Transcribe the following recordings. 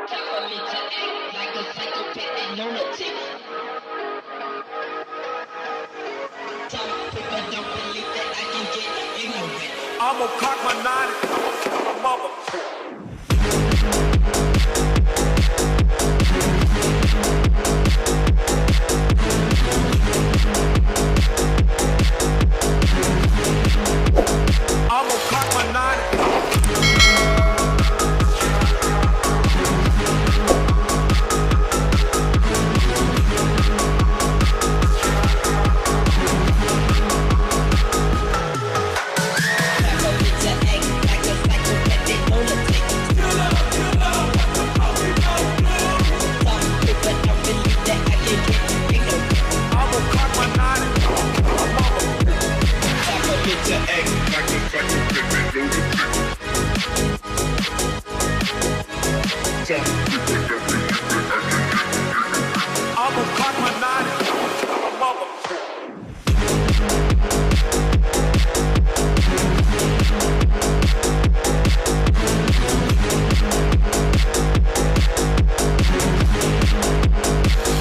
Time for me to act like a psychopathic lunatic. Some people don't believe that I can get ignorant. I'ma cock my nine and mother. I'ma cock my nine. I'ma cock my nine and mother.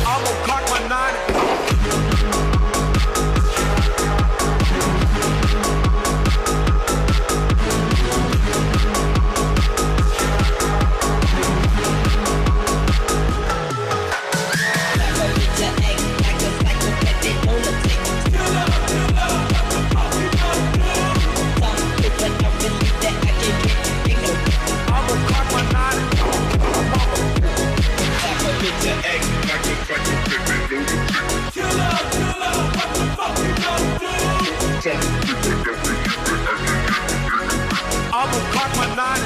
I'ma cock my nine. I'ma cock my nine.